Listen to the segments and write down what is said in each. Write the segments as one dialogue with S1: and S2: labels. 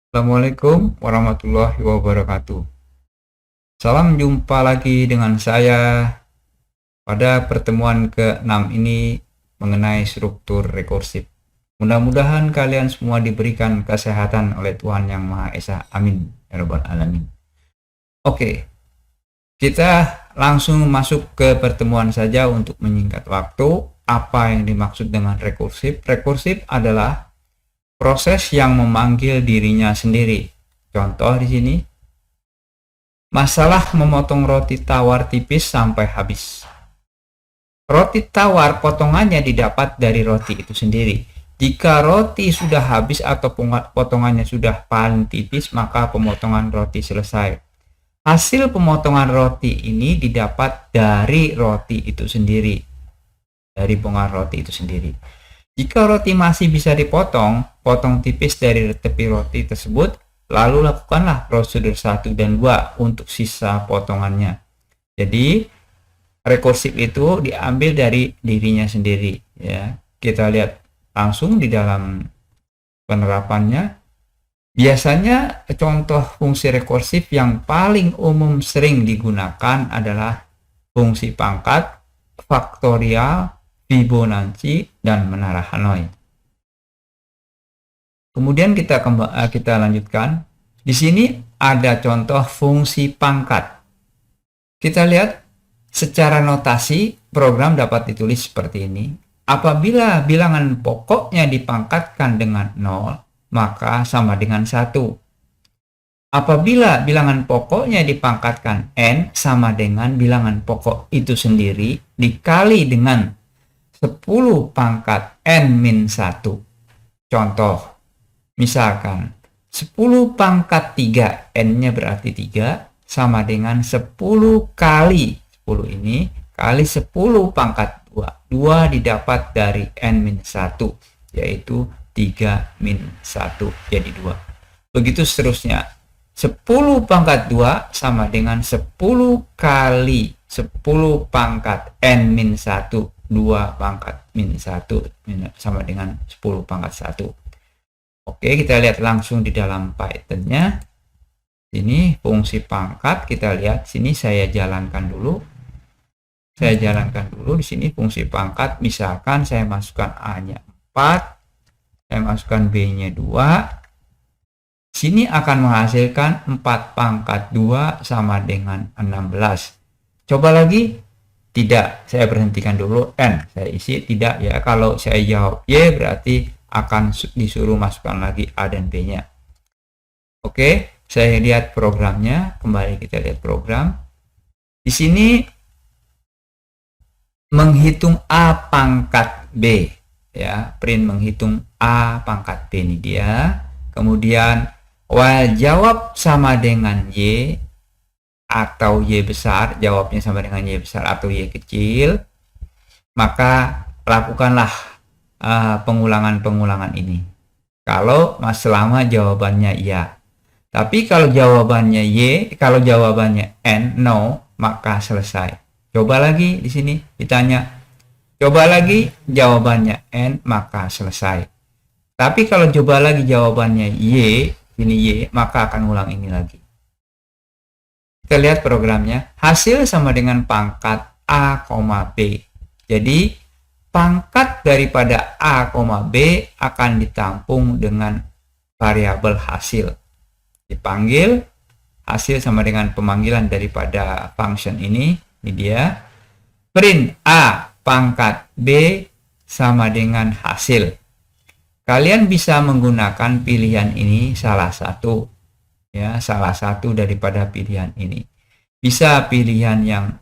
S1: Assalamualaikum warahmatullahi wabarakatuh. Salam jumpa lagi dengan saya pada pertemuan ke-6 ini mengenai struktur rekursif. Mudah-mudahan kalian semua diberikan kesehatan oleh Tuhan Yang Maha Esa. Amin. Ya Rabbal Alamin. Oke, kita langsung masuk ke pertemuan saja untuk menyingkat waktu. Apa yang dimaksud dengan rekursif? Rekursif adalah proses yang memanggil dirinya sendiri. Contoh di sini, masalah memotong roti tawar tipis sampai habis. Roti tawar potongannya didapat dari roti itu sendiri. Jika roti sudah habis atau potongannya sudah paling tipis, maka pemotongan roti selesai. Hasil pemotongan roti ini didapat dari roti itu sendiri, dari potongan roti itu sendiri. Jika roti masih bisa dipotong, potong tipis dari tepi roti tersebut, lalu lakukanlah prosedur 1 dan 2 untuk sisa potongannya. Jadi rekursif itu diambil dari dirinya sendiri, ya. Kita lihat langsung di dalam penerapannya. Biasanya contoh fungsi rekursif yang paling umum sering digunakan adalah fungsi pangkat, faktorial, Fibonacci, dan menara Hanoi. Kemudian kita lanjutkan. Di sini ada contoh fungsi pangkat. Kita lihat secara notasi program dapat ditulis seperti ini. Apabila bilangan pokoknya dipangkatkan dengan 0, maka sama dengan 1. Apabila bilangan pokoknya dipangkatkan n sama dengan bilangan pokok itu sendiri dikali dengan 10 pangkat n-1. Contoh, misalkan 10 pangkat 3, n-nya berarti 3, sama dengan 10 kali 10 ini kali 10 pangkat 2. 2 didapat dari n-1, yaitu 3-1, jadi 2. Begitu seterusnya. 10 pangkat 2 sama dengan 10 kali 10 pangkat n-1. 2 pangkat min 1 sama dengan 10 pangkat 1. Oke, kita lihat langsung di dalam Python-nya. Ini fungsi pangkat, kita lihat sini saya jalankan dulu. Di sini fungsi pangkat, misalkan saya masukkan A-nya 4, saya masukkan B-nya 2. Sini akan menghasilkan 4 pangkat 2 sama dengan 16. Coba lagi. Tidak, saya berhentikan dulu n, saya isi tidak ya. Kalau saya jawab y berarti akan disuruh masukkan lagi a dan b nya. Oke, saya lihat programnya, kembali kita lihat program. Di sini menghitung a pangkat b ya, print menghitung a pangkat b, ini dia. Kemudian while jawab sama dengan y atau y besar, jawabnya sama dengan y besar atau y kecil, maka lakukanlah pengulangan ini. Kalau selama jawabannya iya. Tapi kalau jawabannya y, kalau jawabannya n, no, maka selesai. Coba lagi di sini ditanya. Coba lagi jawabannya n, maka selesai. Tapi kalau coba lagi jawabannya y, ini y, maka akan ulang ini lagi. Kita lihat programnya, hasil sama dengan pangkat A, B. Jadi, pangkat daripada A, B akan ditampung dengan variabel hasil. Dipanggil, hasil sama dengan pemanggilan daripada function ini dia. Print A, pangkat B sama dengan hasil. Kalian bisa menggunakan pilihan ini salah satu. Ya, salah satu daripada pilihan ini. Bisa pilihan yang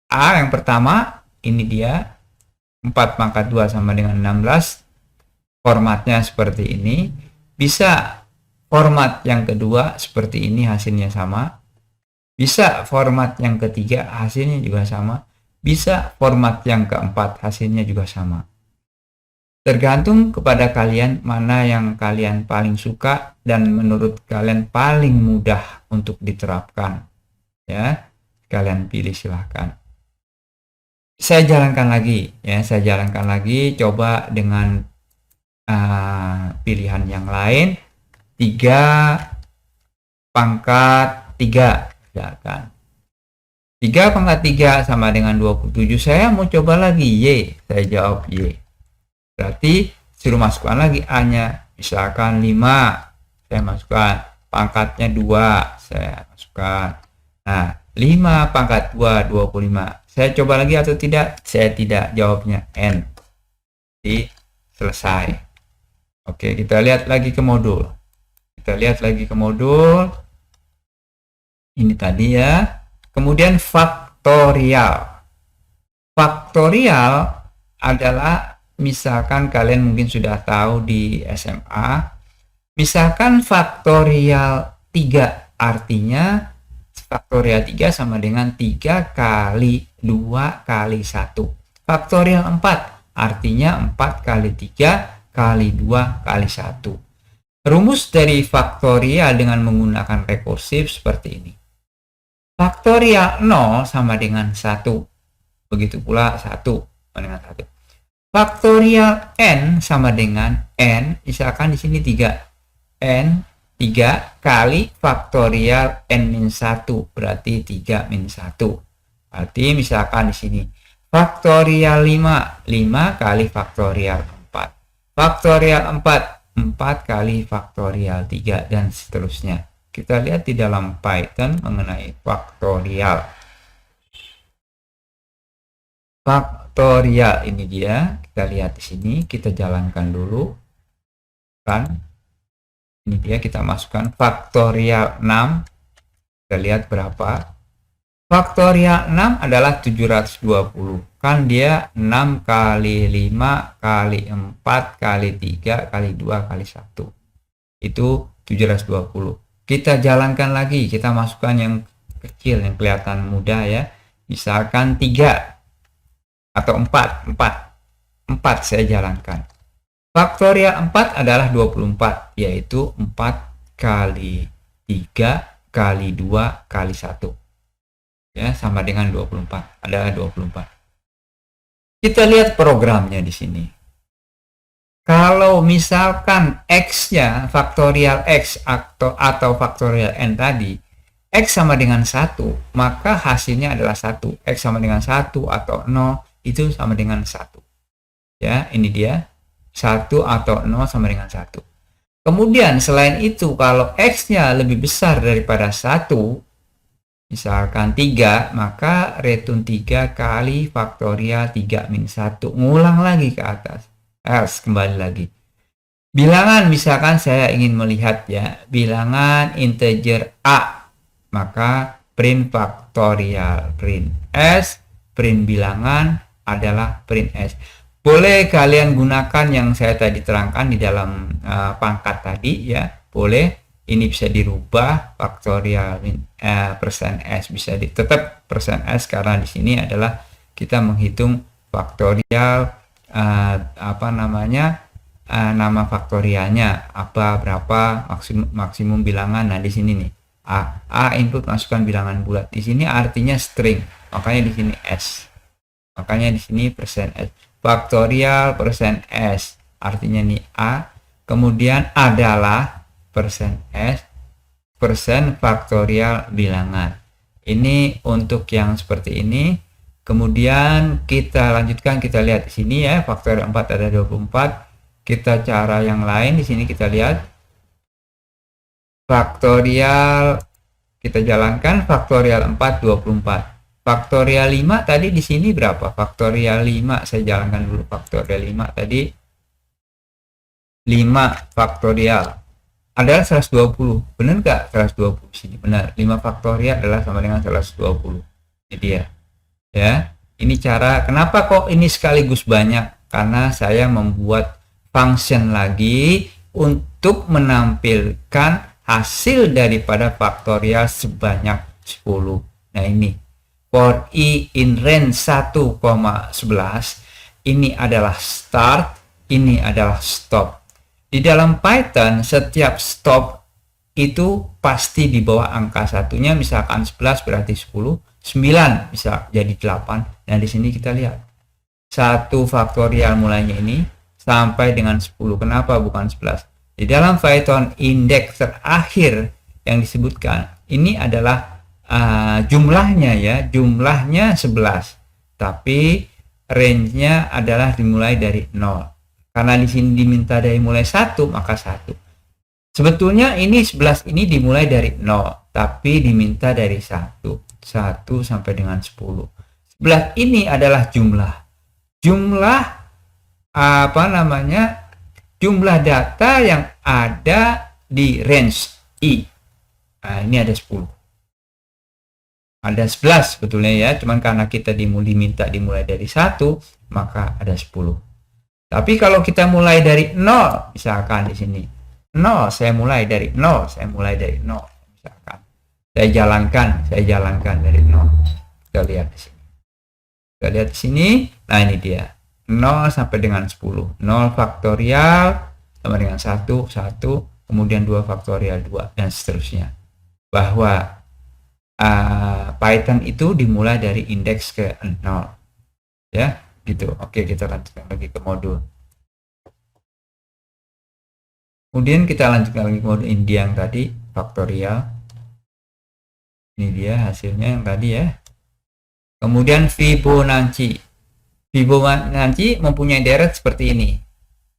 S1: A yang pertama, ini dia 4 pangkat 2 sama dengan 16, formatnya seperti ini. Bisa format yang kedua seperti ini, hasilnya sama. Bisa format yang ketiga, hasilnya juga sama. Bisa format yang keempat, hasilnya juga sama. Tergantung kepada kalian mana yang kalian paling suka dan menurut kalian paling mudah untuk diterapkan. Ya, kalian pilih silahkan. Saya jalankan lagi, ya. Saya jalankan lagi. Coba dengan pilihan yang lain. 3 pangkat 3 misalkan. 3 pangkat 3 sama dengan 27. Saya mau coba lagi Y. Saya jawab Y. Berarti suruh masukkan lagi A-nya. Misalkan 5. Saya masukkan. Pangkatnya 2. Saya masukkan. Nah, 5 pangkat 2, 25. Saya coba lagi atau tidak? Saya tidak. Jawabnya N. Jadi, selesai. Oke, kita lihat lagi ke modul. Ini tadi ya. Kemudian faktorial. Faktorial adalah, misalkan kalian mungkin sudah tahu di SMA. Misalkan faktorial 3, artinya faktorial 3 sama dengan 3 kali 2 kali 1. Faktorial 4, artinya 4 kali 3 kali 2 kali 1. Rumus dari faktorial dengan menggunakan rekursif seperti ini. Faktorial 0 sama dengan 1. Begitu pula 1 sama dengan 1. Faktorial n sama dengan n, misalkan di sini 3. N 3 kali faktorial n-1, berarti 3 min 1. Berarti misalkan di sini faktorial 5 kali faktorial 4. Faktorial 4 kali faktorial 3, dan seterusnya. Kita lihat di dalam Python mengenai faktorial. Faktorial ini dia, kita lihat di sini, kita jalankan dulu. Kan? Ini dia, kita masukkan faktorial 6. Kita lihat berapa. Faktorial 6 adalah 720. Kan dia 6 kali 5 kali 4 kali 3 kali 2 kali 1. Itu 720. Kita jalankan lagi, kita masukkan yang kecil, yang kelihatan mudah ya. Misalkan 3 atau 4 saya jalankan. Faktorial 4 adalah 24, yaitu 4 kali 3 kali 2 kali 1. Ya, sama dengan 24, adalah 24. Kita lihat programnya di sini. Kalau misalkan X-nya faktorial X atau faktorial N tadi, X sama dengan 1, maka hasilnya adalah 1. X sama dengan 1 atau 0, itu sama dengan 1. Ya, ini dia. 1 atau 0 sama dengan 1. Kemudian selain itu, kalau X-nya lebih besar daripada 1, misalkan 3, maka return 3 kali faktorial 3 min 1. Ngulang lagi ke atas. Else, kembali lagi. Bilangan, misalkan saya ingin melihat ya, bilangan integer A, maka print faktorial, print S, print bilangan adalah print S. Boleh kalian gunakan yang saya tadi terangkan di dalam pangkat tadi ya, boleh. Ini bisa dirubah faktorial persen S, bisa tetap persen S, karena di sini adalah kita menghitung faktorial nama faktorialnya apa, berapa maksimum bilangan. Nah di sini nih A input masukkan bilangan bulat, di sini artinya string, makanya di sini S, makanya di sini persen S. Faktorial persen S artinya nih A, kemudian adalah persen S persen faktorial bilangan. Ini untuk yang seperti ini. Kemudian kita lanjutkan, kita lihat di sini ya, faktorial 4 ada 24. Kita cara yang lain di sini, kita lihat faktorial, kita jalankan faktorial 4 24. Faktorial 5 tadi di sini berapa? Faktorial 5 saya jalankan dulu, faktorial 5 tadi 5 faktorial adalah 120. Benar nggak 120 sini? Benar. 5 faktorial adalah sama dengan 120. Ini dia. Ya, ini cara kenapa kok ini sekaligus banyak, karena saya membuat function lagi untuk menampilkan hasil daripada faktorial sebanyak 10. Nah ini for i in range 1,11, ini adalah start, ini adalah stop. Di dalam Python setiap stop itu pasti di bawah angka satunya, misalkan 11 berarti 10, 9 bisa jadi 8. Nah di sini kita lihat 1 faktorial mulainya ini sampai dengan 10. Kenapa bukan 11? Di dalam Python indeks terakhir yang disebutkan ini adalah jumlahnya ya, jumlahnya 11. Tapi range-nya adalah dimulai dari 0. Karena di sini diminta dari mulai 1, maka 1. Sebetulnya ini 11 ini dimulai dari 0, tapi diminta dari 1 sampai dengan 10. 11 ini adalah jumlah jumlah data yang ada di range I. Nah, ini ada 10. Ada 11 sebetulnya ya, cuman karena kita diminta dimulai dari 1, maka ada 10. Tapi kalau kita mulai dari 0, misalkan di sini 0, saya mulai dari 0, misalkan. Saya jalankan dari 0. Kita lihat di sini. Kita lihat di sini. Nah, ini dia. 0 sampai dengan 10. 0 faktorial sama dengan 1, kemudian 2 faktorial 2 dan seterusnya. Bahwa Python itu dimulai dari indeks ke 0. Ya, gitu. Oke, kita lanjutkan lagi ke modul. Kemudian kita lanjutkan lagi ke modul ini yang tadi faktorial. Ini dia hasilnya yang tadi ya. Kemudian Fibonacci. Fibonacci mempunyai deret seperti ini.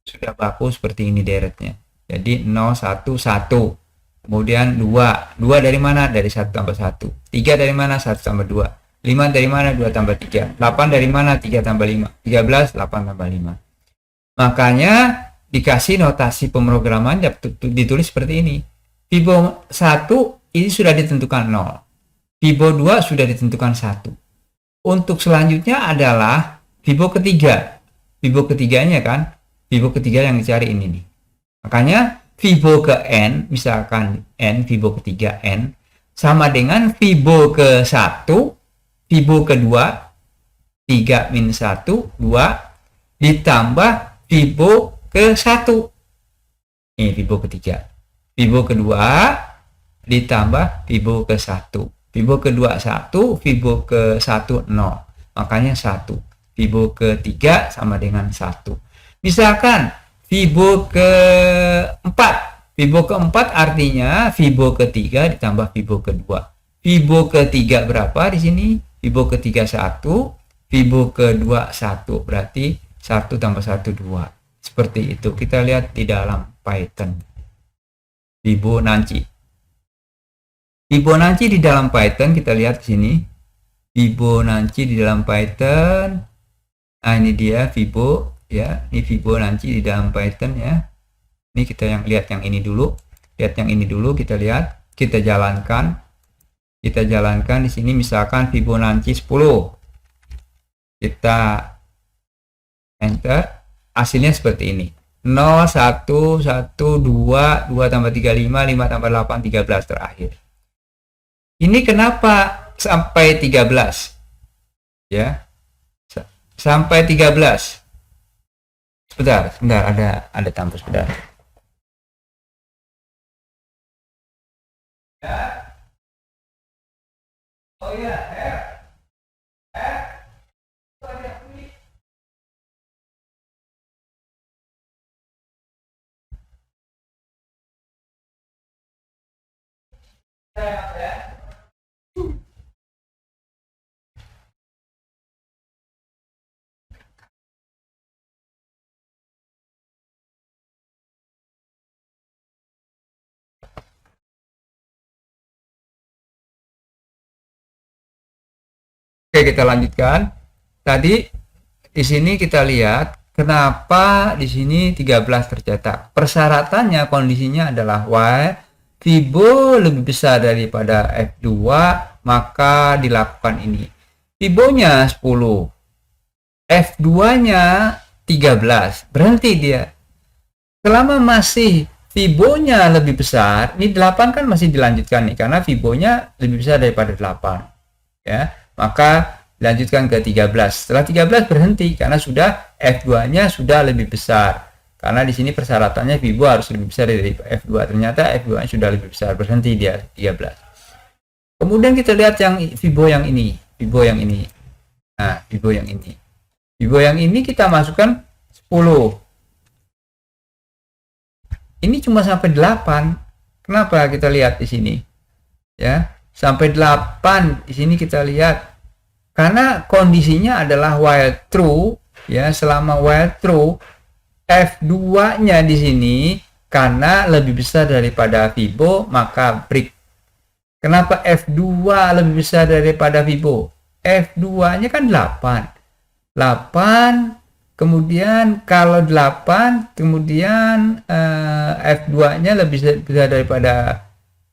S1: Sudah baku seperti ini deretnya. Jadi 0, 1, 1. Kemudian 2. 2 dari mana? Dari 1 tambah 1. 3 dari mana? 1 tambah 2. 5 dari mana? 2 tambah 3. 8 dari mana? 3 tambah 5. 13, 8 tambah 5. Makanya dikasih notasi pemrograman ditulis seperti ini. Fibo 1 ini sudah ditentukan 0. Fibo 2 sudah ditentukan 1. Untuk selanjutnya adalah Fibo ketiga. Fibo ketiganya kan, Fibo ketiga yang dicari ini nih. Makanya Fibo ke N, misalkan N, Fibo ketiga N, sama dengan Fibo ke 1, Fibo kedua, 3 min 1, 2, ditambah Fibo ke 1. Ini Fibo ketiga. Fibo kedua, ditambah Fibo ke 1. Fibo kedua 1, Fibo ke 1, 0. Makanya 1. Fibo ketiga sama dengan 1. Misalkan Fibo keempat. Fibo keempat artinya Fibo ketiga ditambah Fibo kedua. Fibo ketiga berapa di sini? Fibo ketiga 1. Fibo kedua 1. Berarti 1 tambah 1, 2. Seperti itu. Kita lihat di dalam Python. Fibonacci. Fibonacci di dalam Python kita lihat di sini. Fibonacci di dalam Python. Nah, ini dia Fibo. Ya, ini Fibonacci di dalam Python ya. Ini kita lihat yang ini dulu. Lihat yang ini dulu, kita lihat, kita jalankan. Kita jalankan di sini misalkan Fibonacci 10. Kita enter. Hasilnya seperti ini. 0, 1, 1, 2, 2 tambah 3, 5, 5 tambah 8, 13 terakhir. Ini kenapa sampai 13? Ya. Sampai 13. Sebentar, ada tampil sebentar. Ya. Oh ya, Oke, kita lanjutkan. Tadi di sini kita lihat kenapa di sini 13 tercetak. Persyaratannya kondisinya adalah Y Fibo lebih besar daripada F2, maka dilakukan ini. Fibonya 10. F2-nya 13. Berhenti dia. Selama masih Fibonya lebih besar, ini 8 kan masih dilanjutkan nih karena Fibonya lebih besar daripada 8. Ya. Maka dilanjutkan ke 13. Setelah 13 berhenti karena sudah F2-nya sudah lebih besar. Karena di sini persyaratannya Fibo harus lebih besar dari F2. Ternyata F2-nya sudah lebih besar, berhenti dia 13. Kemudian kita lihat yang Fibo yang ini, Fibo yang ini. Nah, Fibo yang ini. Fibo yang ini kita masukkan 10. ini cuma sampai 8. Kenapa? Kita lihat di sini. Ya, sampai 8 di sini kita lihat. Karena kondisinya adalah while true, ya, selama while true F2-nya di sini karena lebih besar daripada Fibo, maka break. Kenapa F2 lebih besar daripada Fibo? F2-nya kan 8. 8, kemudian kalau 8, kemudian F2-nya lebih besar daripada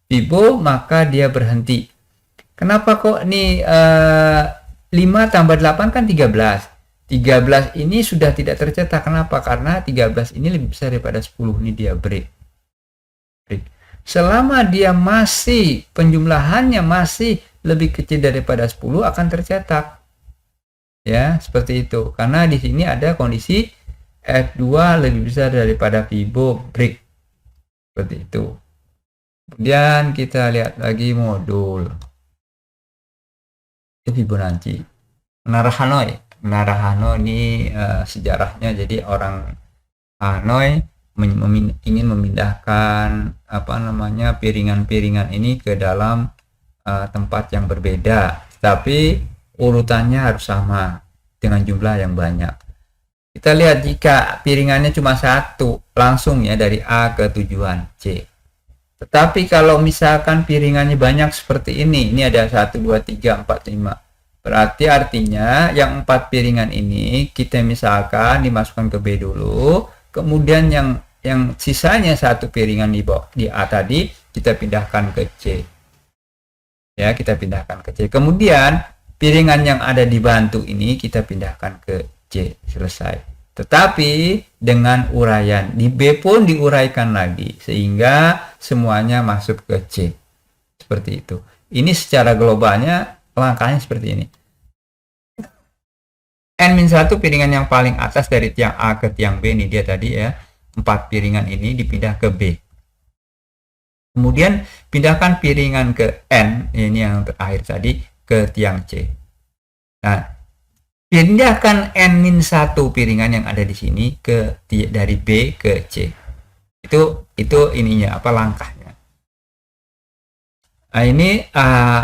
S1: Fibo, maka dia berhenti. Kenapa kok nih 5 tambah 8 kan 13. 13 ini sudah tidak tercetak. Kenapa? Karena 13 ini lebih besar daripada 10. Ini dia break. Selama dia masih penjumlahannya masih lebih kecil daripada 10 akan tercetak. Ya, seperti itu. Karena di sini ada kondisi F2 lebih besar daripada Fibo, break. Seperti itu. Kemudian kita lihat lagi modul Fibonacci. Menara Hanoi. Menara Hanoi ini sejarahnya, jadi orang Hanoi ingin memindahkan piringan-piringan ini ke dalam tempat yang berbeda, tapi urutannya harus sama dengan jumlah yang banyak. Kita lihat jika piringannya cuma satu, langsung ya dari A ke tujuan C. Tetapi kalau misalkan piringannya banyak seperti ini ada 1, 2, 3, 4, 5. Berarti artinya yang 4 piringan ini kita misalkan dimasukkan ke B dulu, kemudian yang sisanya satu piringan di A tadi kita pindahkan ke C. Ya, kita pindahkan ke C. Kemudian piringan yang ada di bantu ini kita pindahkan ke C. Selesai. Tetapi dengan uraian di B pun diuraikan lagi sehingga semuanya masuk ke C. Seperti itu. Ini secara globalnya langkahnya seperti ini. N-1 piringan yang paling atas dari tiang A ke tiang B, ini dia tadi ya. 4 piringan ini dipindah ke B. Kemudian pindahkan piringan ke N, ini yang terakhir tadi, ke tiang C. Nah, pindahkan N-1 piringan yang ada di sini dari B ke C. Itu ininya langkahnya. Nah, ini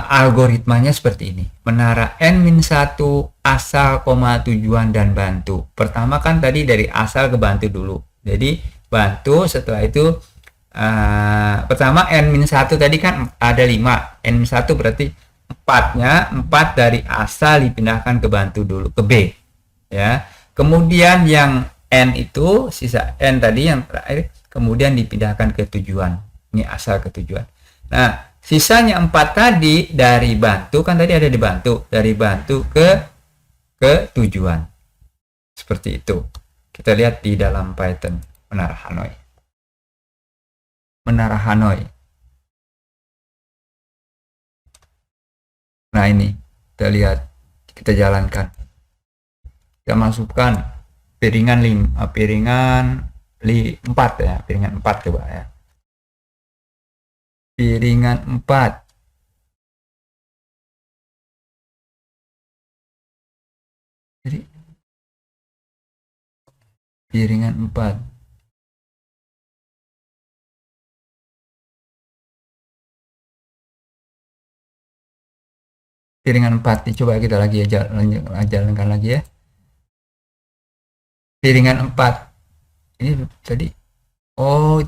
S1: algoritmanya seperti ini. Menara N-1 asal, tujuan dan bantu. Pertama kan tadi dari asal ke bantu dulu. Jadi bantu, setelah itu pertama N-1 tadi kan ada 5. N-1 berarti 4 dari asal dipindahkan ke bantu dulu ke B. Ya. Kemudian yang N itu sisa N tadi yang terakhir kemudian dipindahkan ke tujuan. Ini asal ke tujuan. Nah, sisanya 4 tadi dari bantu, kan tadi ada di bantu, dari bantu ke tujuan. Seperti itu. Kita lihat di dalam Python Menara Hanoi. Menara Hanoi. Nah, ini kita lihat, kita jalankan. Kita masukkan piringan 4 ya, piringan 4 coba ya. Piringan 4. Jadi piringan 4. Piringan 4 nih, coba kita lagi ya jalankan lagi ya. Piringan 4. Ini tadi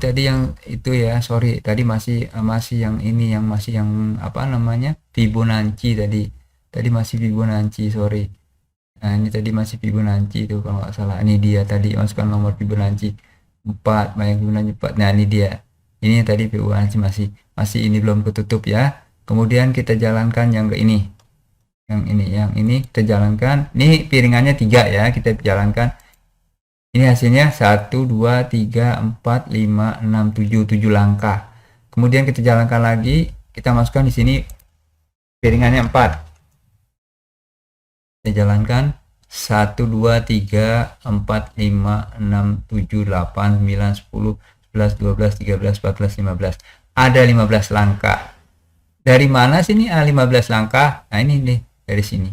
S1: tadi yang itu ya, sorry, tadi masih yang ini, yang masih yang Fibonacci tadi masih Fibonacci, sorry. Nah, ini tadi masih Fibonacci itu kalau nggak salah. Ini dia tadi masukkan nomor Fibonacci 4, banyak Fibonacci 4. Nah, ini dia. Ini tadi Fibonacci masih ini belum ketutup ya. Kemudian kita jalankan yang ke ini. Yang ini kita jalankan. Ini piringannya 3 ya, kita jalankan. Ini hasilnya 1, 2, 3, 4, 5, 6, 7 langkah. Kemudian kita jalankan lagi, kita masukkan di sini piringannya 4. Kita jalankan 1, 2, 3, 4, 5, 6, 7, 8, 9, 10, 11, 12, 13, 14, 15. Ada 15 langkah. Dari mana sini 15 langkah? Nah, ini nih, dari sini.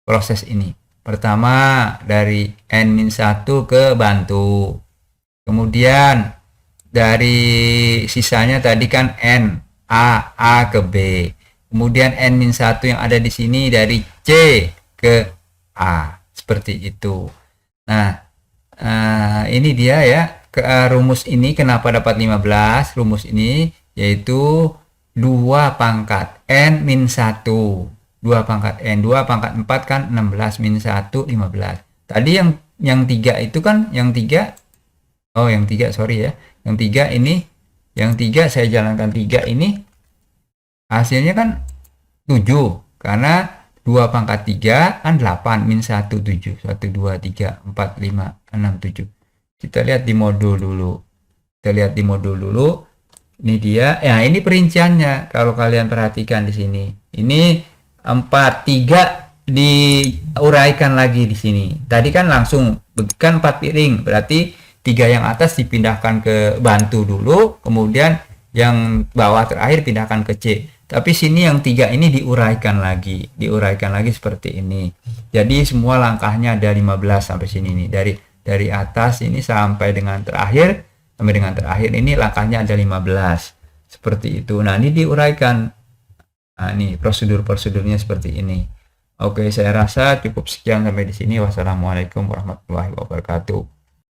S1: Proses ini. Pertama dari N-1 ke bantu. Kemudian dari sisanya tadi kan N, A ke B. Kemudian N-1 yang ada di sini dari C ke A. Seperti itu. Nah, ini dia ya. Rumus ini kenapa dapat 15? Rumus ini yaitu 2 pangkat N min 1. 2 pangkat N. 2 pangkat 4 kan 16 min 1, 15. Tadi yang 3 itu kan, yang 3, oh yang 3 sorry ya. Yang 3 ini, yang 3 saya jalankan 3 ini, hasilnya kan 7. Karena 2 pangkat 3 kan 8 min 1, 7. 1, 2, 3, 4, 5, 6, 7. Kita lihat di modul dulu. Ini dia. Ya, ini perinciannya. Kalau kalian perhatikan di sini. Ini 4, 3 diuraikan lagi di sini. Tadi kan langsung kan 4 piring. Berarti 3 yang atas dipindahkan ke bantu dulu, kemudian yang bawah terakhir pindahkan ke C. Tapi sini yang 3 ini diuraikan lagi seperti ini. Jadi semua langkahnya ada 15 sampai sini nih. Dari atas ini sampai dengan terakhir ini langkahnya ada 15. Seperti itu. Nah, ini diuraikan. Nah, ini prosedurnya seperti ini. Oke, saya rasa cukup sekian sampai di sini. Wassalamualaikum warahmatullahi wabarakatuh.